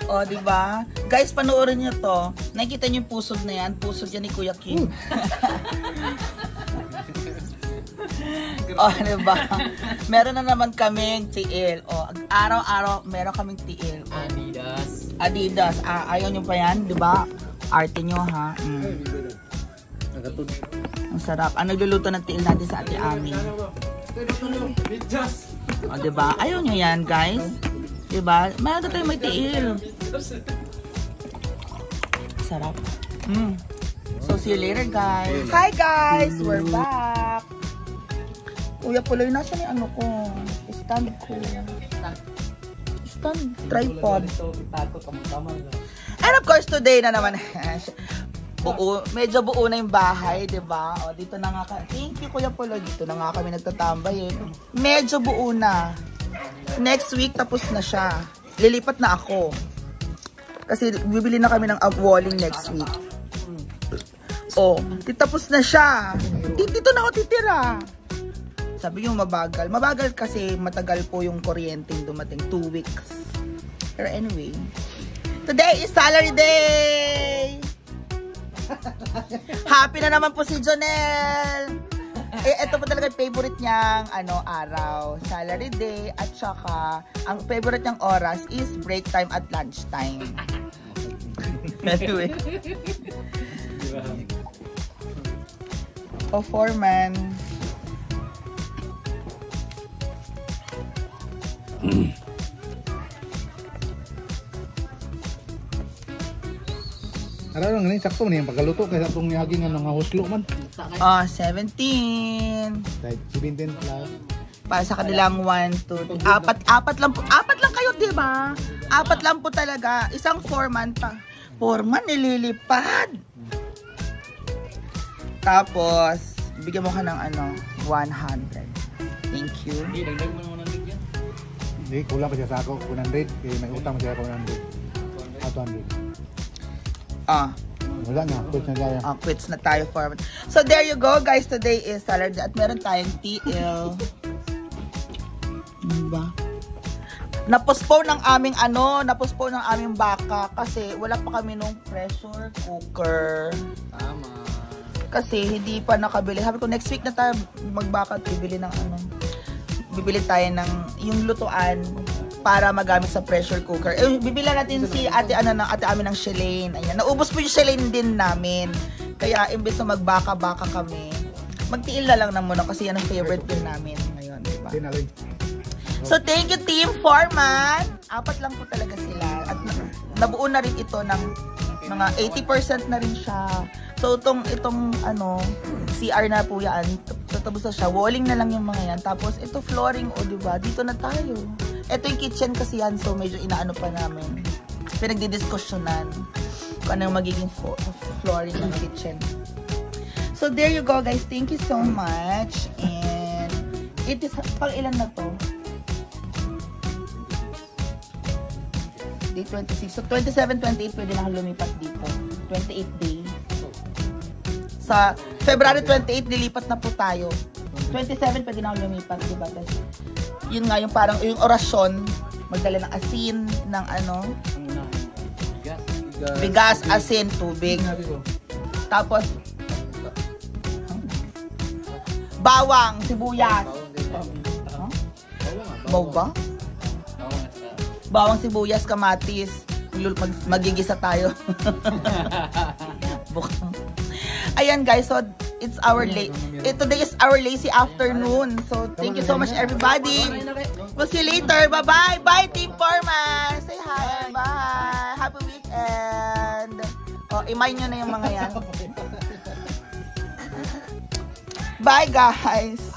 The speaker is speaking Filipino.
O, diba? Guys, panoorin nyo to. Nakikita nyo yung pusod na yan. Pusod yan ni Kuya Kim. O, diba? Meron na naman kaming tiil. O, araw-araw, meron kaming tiil. O, Adidas. Ayaw nyo pa yan, diba? Arte nyo, ha? Ang sarap. Ang nagluluto ng tiil natin sa Ate Ami. O, diba? Ayaw nyo yan, guys. Diba? Meron tayo may tiil. Sarap. So, see you later, guys. Hi, guys! We're back. Kuya Puloy, nasa ni ano ko? Stand ko. Stand. Tripod. And of course, today na naman, medyo buo na yung bahay, diba? O, dito na nga thank you, Kuya Puloy. Dito na nga kami nagtatambay. Medyo buo na. Next week, tapos na siya. Lilipat na ako. Kasi bibili na kami ng walling next week. Oh, tapos na siya. Dito na ako titira. Sabi yung mabagal. Mabagal kasi matagal po yung kuryenteng dumating. 2 weeks. Pero anyway. Today is salary day! Happy na naman po si Jonel! Ito po talaga yung favorite niyang araw. Salary day. At saka, ang favorite niyang oras is break time at lunch time. Anyway. O foreman. Ano lang ngayon, sakto man yung pagkaluto kaya saktong niyaging ng huslo man. 17. 17 plus. Para sa kanilang 1, 2, 3. Apat lang po. Apat lang kayo, diba? Apat lang po talaga. Isang foreman pa. Foreman, nililipad. Tapos, bigyan mo ka ng 100. Thank you. Hindi, kulang pa siya sa ako. 100. Kaya may utang siya ako 100. 200. Wala na. Quits na tayo. Quits na tayo, foreman. So, there you go, guys. Today is salary at meron tayong TL. Diba? Na-postpone ng aming na-postpone ng aming baka kasi wala pa kami nung pressure cooker. Tama. Kasi hindi pa nakabili. Sabi ko next week na tayo magbaka at bibili ng bibili tayo ng yung lutuan para magamit sa pressure cooker. Bibili natin si ate Ami ng Shalane. Ayan, naubos po yung Shalane din namin. Kaya imbes na magbaka-baka kami, magtiil na lang na muna kasi yan ang favorite din namin ngayon, diba? So, thank you, Team Foreman. Apat lang po talaga sila. At nabuo na rin ito ng mga 80% na rin siya. So, itong CR na po yan. Tapos na siya. Walling na lang yung mga yan. Tapos, ito flooring, diba? Dito na tayo. Ito yung kitchen kasi yan. So, medyo inaano pa namin. Pinagdidiskusyonan kung ano yung magiging flooring ng kitchen. So, there you go, guys. Thank you so much. And, it is, pang ilan na to? Day 26. So, 27, 28 pwede na lumipat dito. 28 day. Sa February 28, lilipat na po tayo. 27 pwede na lumipat, diba? Kasi, yun nga, yung parang, yung orasyon, magdala ng asin, ng bigas, asin, tubig. Tapos, bawang, sibuyas. Ba? Bawang, sibuyas, kamatis. Magigisa tayo. Ayan guys, so it's our today is our lazy afternoon. So thank you so much everybody. We'll see you later. Bye-bye. Bye Team Foreman. Say hi. Bye. Happy weekend. Imay nyo na yung mga yan. Bye guys.